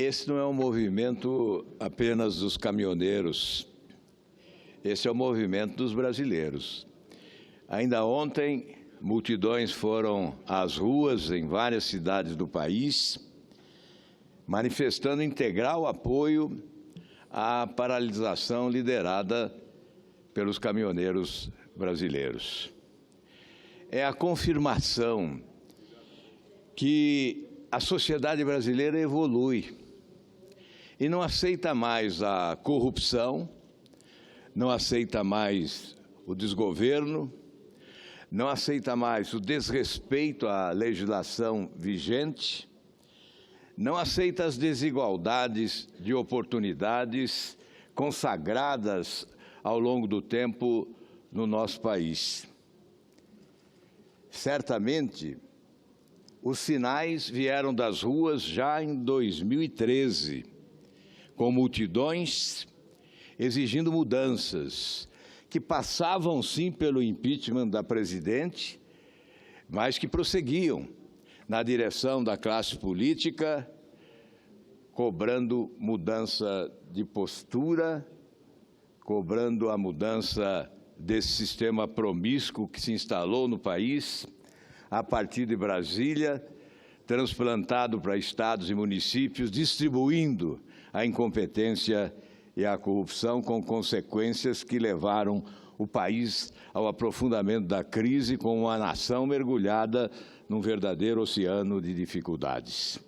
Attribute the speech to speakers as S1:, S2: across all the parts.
S1: Esse não é um movimento apenas dos caminhoneiros, esse é o movimento dos brasileiros. Ainda ontem, multidões foram às ruas em várias cidades do país, manifestando integral apoio à paralisação liderada pelos caminhoneiros brasileiros. É a confirmação que a sociedade brasileira evolui e não aceita mais a corrupção, não aceita mais o desgoverno, não aceita mais o desrespeito à legislação vigente, não aceita as desigualdades de oportunidades consagradas ao longo do tempo no nosso país. Certamente, os sinais vieram das ruas já em 2013, com multidões exigindo mudanças, que passavam sim pelo impeachment da presidente, mas que prosseguiam na direção da classe política, cobrando mudança de postura, cobrando a mudança desse sistema promíscuo que se instalou no país, a partir de Brasília, transplantado para estados e municípios, distribuindo a incompetência e a corrupção, com consequências que levaram o país ao aprofundamento da crise, com uma nação mergulhada num verdadeiro oceano de dificuldades.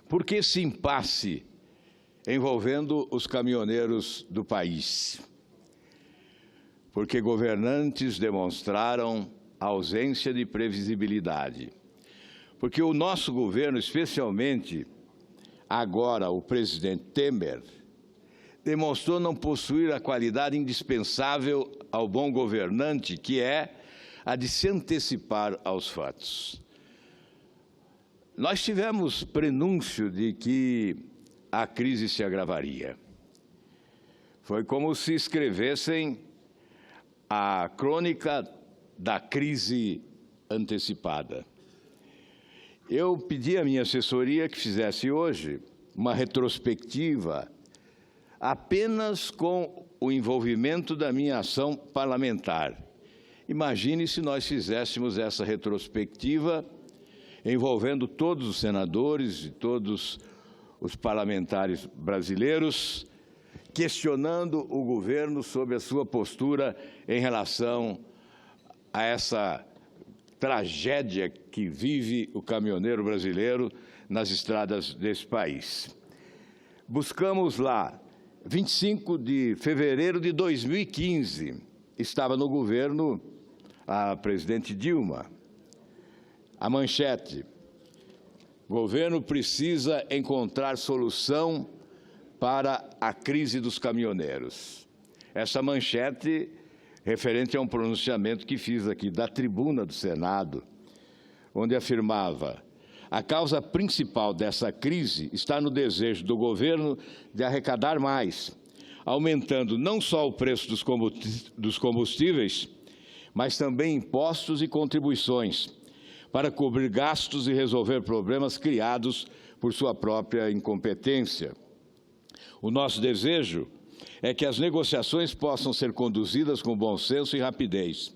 S1: Por que esse impasse envolvendo os caminhoneiros do país? Porque governantes demonstraram ausência de previsibilidade. Porque o nosso governo, especialmente agora o presidente Temer, demonstrou não possuir a qualidade indispensável ao bom governante, que é a de se antecipar aos fatos. Nós tivemos prenúncio de que a crise se agravaria. Foi como se escrevessem a crônica da crise antecipada. Eu pedi à minha assessoria que fizesse hoje uma retrospectiva apenas com o envolvimento da minha ação parlamentar. Imagine se nós fizéssemos essa retrospectiva envolvendo todos os senadores e todos os parlamentares brasileiros, questionando o governo sobre a sua postura em relação a essa tragédia que vive o caminhoneiro brasileiro nas estradas desse país. Buscamos lá, 25 de fevereiro de 2015, estava no governo a presidente Dilma. A manchete: governo precisa encontrar solução para a crise dos caminhoneiros. Essa manchete referente a um pronunciamento que fiz aqui da tribuna do Senado, onde afirmava: a causa principal dessa crise está no desejo do governo de arrecadar mais, aumentando não só o preço dos combustíveis, mas também impostos e contribuições, para cobrir gastos e resolver problemas criados por sua própria incompetência. O nosso desejo é que as negociações possam ser conduzidas com bom senso e rapidez.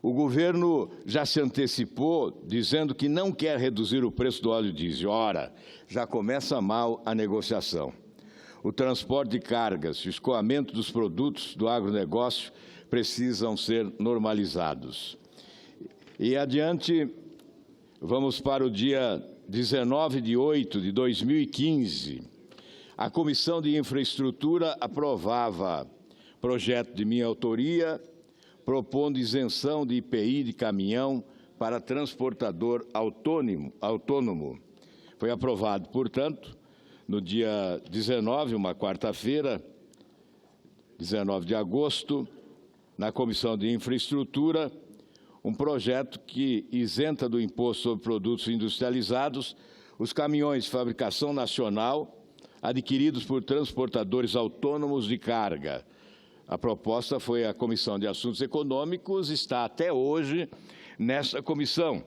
S1: O governo já se antecipou, dizendo que não quer reduzir o preço do óleo diesel. Ora, já começa mal a negociação. O transporte de cargas, o escoamento dos produtos do agronegócio precisam ser normalizados. E adiante, vamos para o dia 19 de 8 de 2015. A Comissão de Infraestrutura aprovava projeto de minha autoria, propondo isenção de IPI de caminhão para transportador autônomo. Foi aprovado, portanto, no dia 19, uma quarta-feira, 19 de agosto, na Comissão de Infraestrutura, um projeto que isenta do imposto sobre produtos industrializados os caminhões de fabricação nacional adquiridos por transportadores autônomos de carga. A proposta foi a Comissão de Assuntos Econômicos, está até hoje nessa comissão.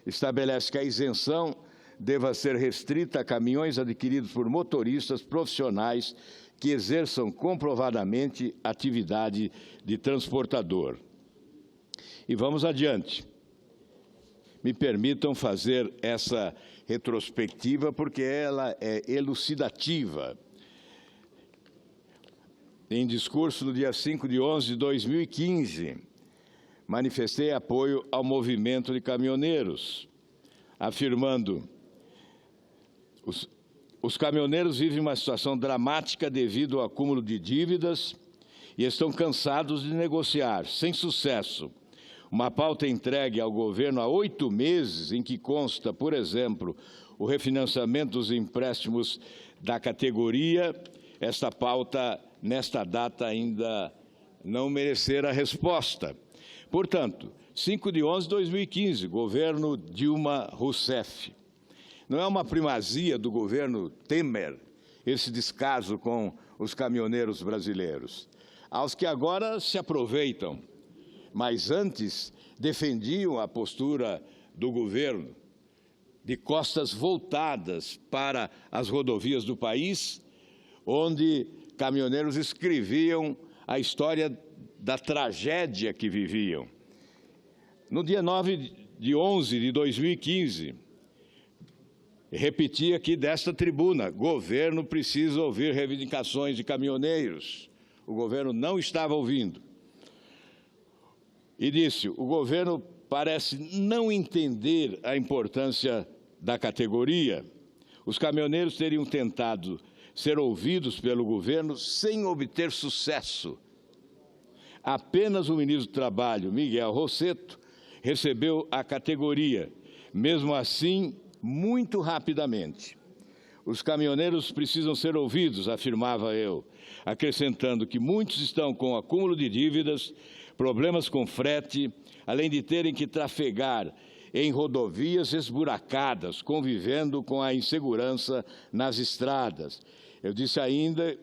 S1: Estabelece que a isenção deva ser restrita a caminhões adquiridos por motoristas profissionais que exerçam comprovadamente atividade de transportador. E vamos adiante. Me permitam fazer essa retrospectiva porque ela é elucidativa. Em discurso no dia 5 de 11 de 2015, manifestei apoio ao movimento de caminhoneiros, afirmando: os caminhoneiros vivem uma situação dramática devido ao acúmulo de dívidas e estão cansados de negociar, sem sucesso, uma pauta entregue ao governo há 8 meses, em que consta, por exemplo, o refinanciamento dos empréstimos da categoria. Esta pauta, nesta data, ainda não merecerá resposta. Portanto, 5 de 11 de 2015, governo Dilma Rousseff. Não é uma primazia do governo Temer esse descaso com os caminhoneiros brasileiros, aos que agora se aproveitam, mas antes defendiam a postura do governo de costas voltadas para as rodovias do país, onde caminhoneiros escreviam a história da tragédia que viviam. No dia 9 de 11 de 2015, repeti aqui desta tribuna: governo precisa ouvir reivindicações de caminhoneiros. O governo não estava ouvindo. E disse: o governo parece não entender a importância da categoria. Os caminhoneiros teriam tentado ser ouvidos pelo governo sem obter sucesso. Apenas o ministro do Trabalho, Miguel Rossetto, recebeu a categoria, mesmo assim, muito rapidamente. Os caminhoneiros precisam ser ouvidos, afirmava eu, acrescentando que muitos estão com acúmulo de dívidas, problemas com frete, além de terem que trafegar em rodovias esburacadas, convivendo com a insegurança nas estradas. Eu disse ainda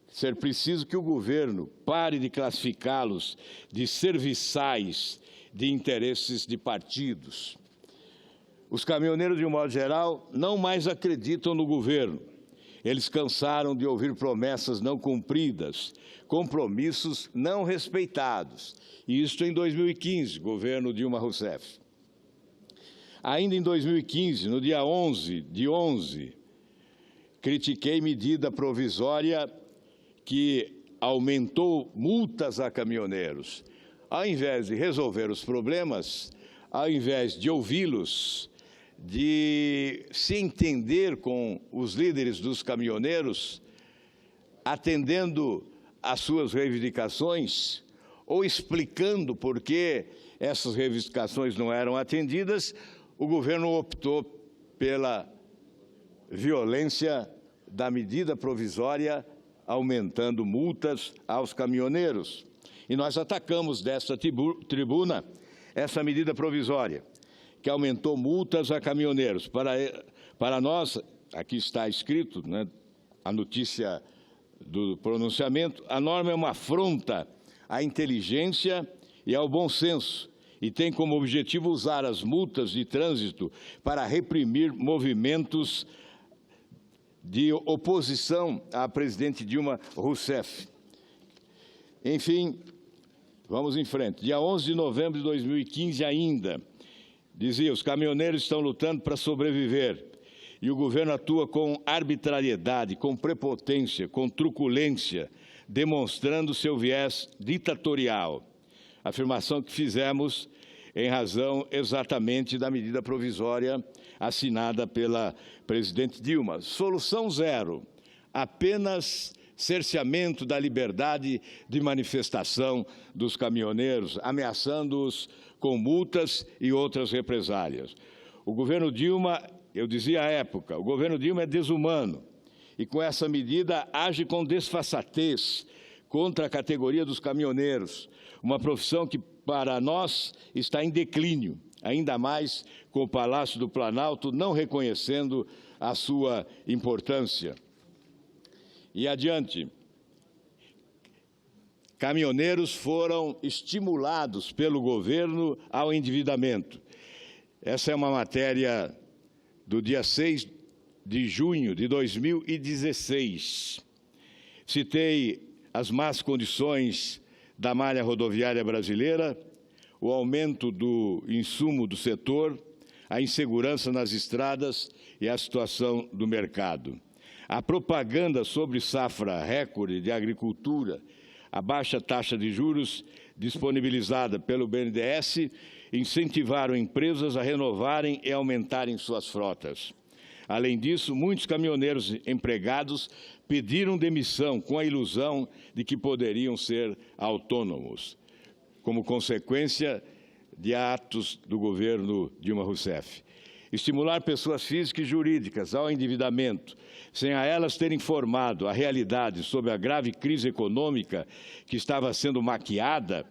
S1: ser preciso que o governo pare de classificá-los de serviçais de interesses de partidos. Os caminhoneiros, de um modo geral, não mais acreditam no governo. Eles cansaram de ouvir promessas não cumpridas, compromissos não respeitados. E isto em 2015, governo Dilma Rousseff. Ainda em 2015, no dia 11 de 11, critiquei medida provisória que aumentou multas a caminhoneiros. Ao invés de resolver os problemas, ao invés de ouvi-los, de se entender com os líderes dos caminhoneiros, atendendo às suas reivindicações ou explicando por que essas reivindicações não eram atendidas, o governo optou pela violência da medida provisória, aumentando multas aos caminhoneiros. E nós atacamos desta tribuna essa medida provisória, que aumentou multas a caminhoneiros. Para nós, aqui está escrito, né, a notícia do pronunciamento, a norma é uma afronta à inteligência e ao bom senso, e tem como objetivo usar as multas de trânsito para reprimir movimentos de oposição à presidente Dilma Rousseff. Enfim, vamos em frente. Dia 11 de novembro de 2015 ainda, dizia: os caminhoneiros estão lutando para sobreviver e o governo atua com arbitrariedade, com prepotência, com truculência, demonstrando seu viés ditatorial. Afirmação que fizemos em razão exatamente da medida provisória assinada pela presidente Dilma. Solução zero, apenas cerceamento da liberdade de manifestação dos caminhoneiros, ameaçando-os com multas e outras represálias. O governo Dilma, eu dizia à época, o governo Dilma é desumano e com essa medida age com desfaçatez contra a categoria dos caminhoneiros, uma profissão que para nós está em declínio, ainda mais com o Palácio do Planalto não reconhecendo a sua importância. E adiante, caminhoneiros foram estimulados pelo governo ao endividamento. Essa é uma matéria do dia 6 de junho de 2016. Citei as más condições da malha rodoviária brasileira, o aumento do insumo do setor, a insegurança nas estradas e a situação do mercado. A propaganda sobre safra recorde de agricultura, a baixa taxa de juros disponibilizada pelo BNDES incentivaram empresas a renovarem e aumentarem suas frotas. Além disso, muitos caminhoneiros empregados pediram demissão com a ilusão de que poderiam ser autônomos, como consequência de atos do governo Dilma Rousseff. Estimular pessoas físicas e jurídicas ao endividamento, sem a elas terem informado a realidade sobre a grave crise econômica que estava sendo maquiada,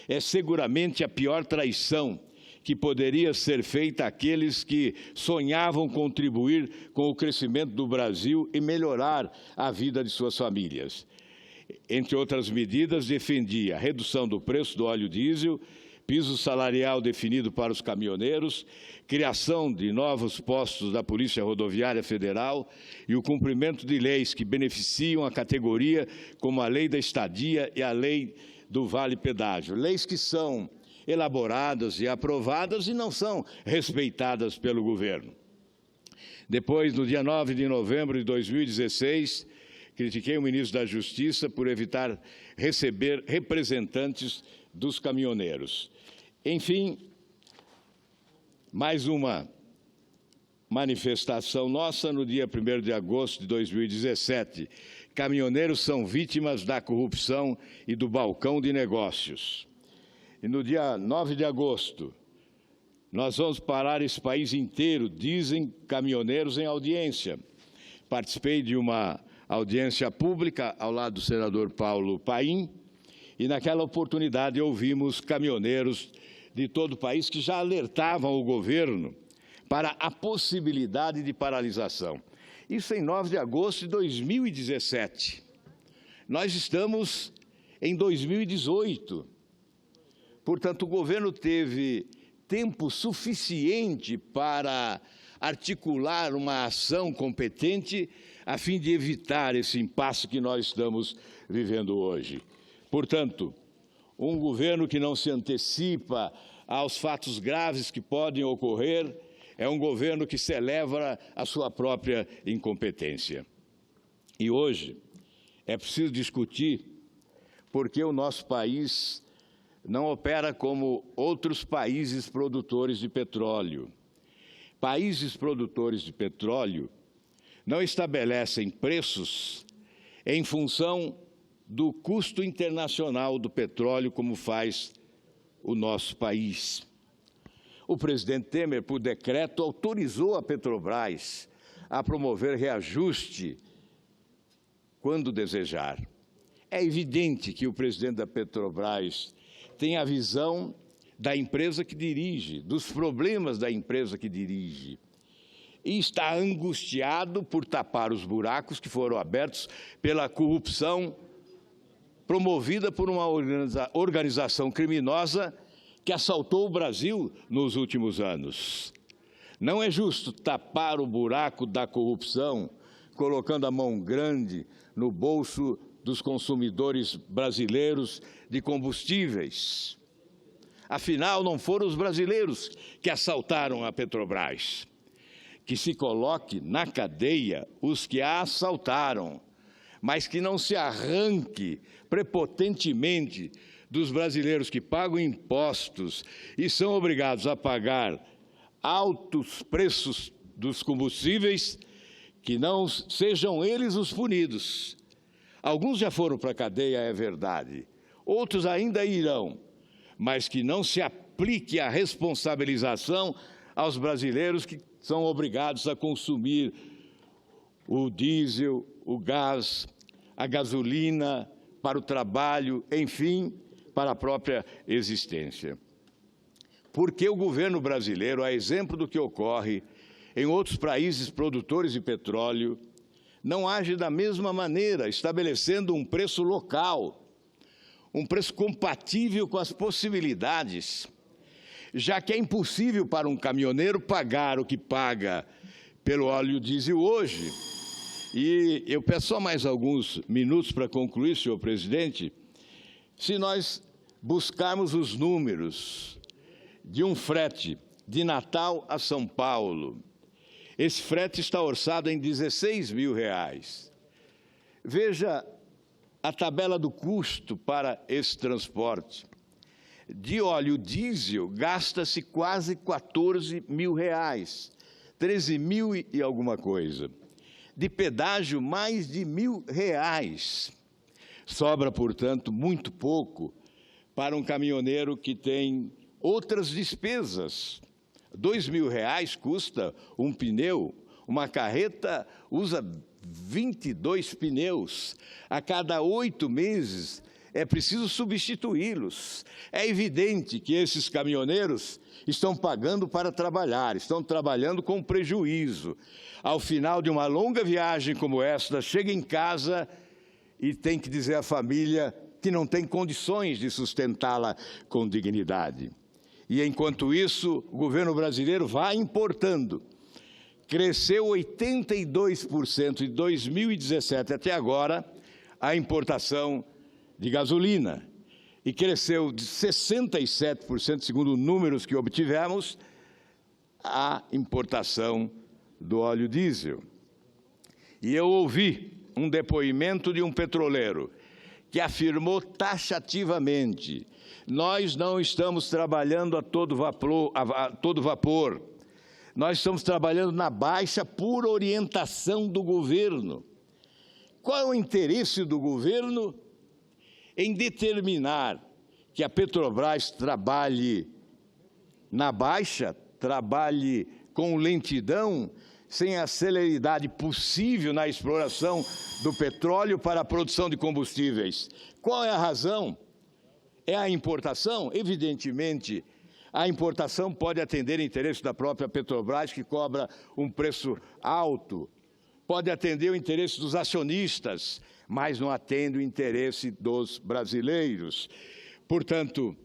S1: é seguramente a pior traição que poderia ser feita àqueles que sonhavam contribuir com o crescimento do Brasil e melhorar a vida de suas famílias. Entre outras medidas, defendia a redução do preço do óleo diesel, piso salarial definido para os caminhoneiros, criação de novos postos da Polícia Rodoviária Federal e o cumprimento de leis que beneficiam a categoria, como a Lei da Estadia e a Lei do Vale Pedágio. Leis que são elaboradas e aprovadas e não são respeitadas pelo governo. Depois, no dia 9 de novembro de 2016, critiquei o ministro da Justiça por evitar receber representantes dos caminhoneiros. Enfim, mais uma manifestação nossa no dia 1º de agosto de 2017. Caminhoneiros são vítimas da corrupção e do balcão de negócios. E no dia 9 de agosto, nós vamos parar esse país inteiro, dizem caminhoneiros em audiência. Participei de uma audiência pública ao lado do senador Paulo Paim, e naquela oportunidade ouvimos caminhoneiros de todo o país que já alertavam o governo para a possibilidade de paralisação. Isso em 9 de agosto de 2017. Nós estamos em 2018. Portanto, o governo teve tempo suficiente para articular uma ação competente a fim de evitar esse impasse que nós estamos vivendo hoje. Portanto, um governo que não se antecipa aos fatos graves que podem ocorrer é um governo que celebra a sua própria incompetência. E hoje é preciso discutir por que o nosso país não opera como outros países produtores de petróleo. Países produtores de petróleo não estabelecem preços em função do custo internacional do petróleo, como faz o nosso país. O presidente Temer, por decreto, autorizou a Petrobras a promover reajuste quando desejar. É evidente que o presidente da Petrobras tem a visão da empresa que dirige, dos problemas da empresa que dirige, e está angustiado por tapar os buracos que foram abertos pela corrupção promovida por uma organização criminosa que assaltou o Brasil nos últimos anos. Não é justo tapar o buraco da corrupção, colocando a mão grande no bolso dos consumidores brasileiros de combustíveis. Afinal, não foram os brasileiros que assaltaram a Petrobras. Que se coloque na cadeia os que a assaltaram, mas que não se arranque prepotentemente dos brasileiros que pagam impostos e são obrigados a pagar altos preços dos combustíveis, que não sejam eles os punidos. Alguns já foram para a cadeia, é verdade, outros ainda irão, mas que não se aplique a responsabilização aos brasileiros que são obrigados a consumir o diesel, o gás, a gasolina para o trabalho, enfim, para a própria existência. Porque o governo brasileiro, a exemplo do que ocorre em outros países produtores de petróleo, não age da mesma maneira, estabelecendo um preço local, um preço compatível com as possibilidades, já que é impossível para um caminhoneiro pagar o que paga pelo óleo diesel hoje. E eu peço só mais alguns minutos para concluir, senhor presidente. Se nós buscarmos os números de um frete de Natal a São Paulo, esse frete está orçado em R$16 mil. Veja a tabela do custo para esse transporte. De óleo diesel, gasta-se quase R$14 mil, 13 mil e alguma coisa. De pedágio, mais de R$1.000. Sobra, portanto, muito pouco para um caminhoneiro que tem outras despesas. R$2.000 custa um pneu, uma carreta usa 22 pneus. A cada 8 meses é preciso substituí-los. É evidente que esses caminhoneiros estão pagando para trabalhar, estão trabalhando com prejuízo. Ao final de uma longa viagem como esta, chega em casa e tem que dizer à família que não tem condições de sustentá-la com dignidade. E, enquanto isso, o governo brasileiro vai importando. Cresceu 82% de 2017 até agora a importação de gasolina e cresceu de 67%, segundo números que obtivemos, a importação do óleo diesel. E eu ouvi um depoimento de um petroleiro que afirmou taxativamente: nós não estamos trabalhando a todo vapor, nós estamos trabalhando na baixa por orientação do governo. Qual é o interesse do governo em determinar que a Petrobras trabalhe na baixa, trabalhe com lentidão, sem a celeridade possível na exploração do petróleo para a produção de combustíveis? Qual é a razão? É a importação? Evidentemente, a importação pode atender interesse da própria Petrobras, que cobra um preço alto, pode atender o interesse dos acionistas, mas não atende o interesse dos brasileiros. Portanto,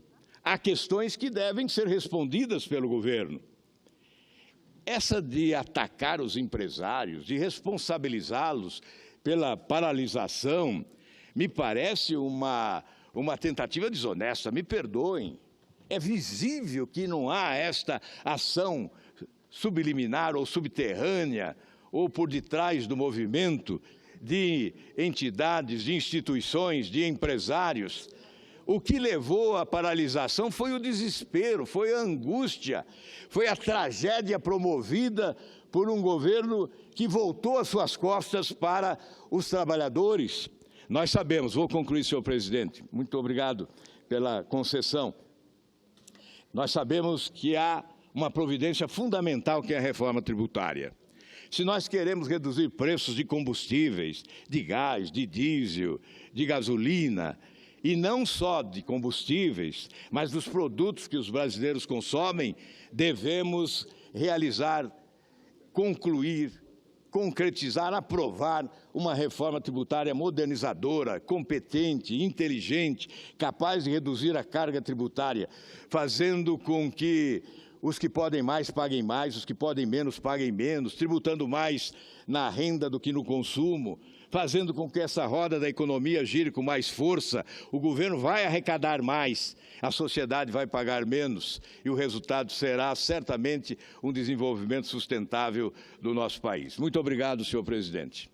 S1: há questões que devem ser respondidas pelo governo. Essa de atacar os empresários, de responsabilizá-los pela paralisação, me parece uma tentativa desonesta. Me perdoem. É visível que não há esta ação subliminar ou subterrânea ou por detrás do movimento de entidades, de instituições, de empresários. O que levou à paralisação foi o desespero, foi a angústia, foi a tragédia promovida por um governo que voltou as suas costas para os trabalhadores. Nós sabemos, vou concluir, senhor presidente, muito obrigado pela concessão. Nós sabemos que há uma providência fundamental, que é a reforma tributária. Se nós queremos reduzir preços de combustíveis, de gás, de diesel, de gasolina, e não só de combustíveis, mas dos produtos que os brasileiros consomem, devemos realizar, concluir, concretizar, aprovar uma reforma tributária modernizadora, competente, inteligente, capaz de reduzir a carga tributária, fazendo com que os que podem mais paguem mais, os que podem menos paguem menos, tributando mais na renda do que no consumo, fazendo com que essa roda da economia gire com mais força. O governo vai arrecadar mais, a sociedade vai pagar menos e o resultado será certamente um desenvolvimento sustentável do nosso país. Muito obrigado, senhor presidente.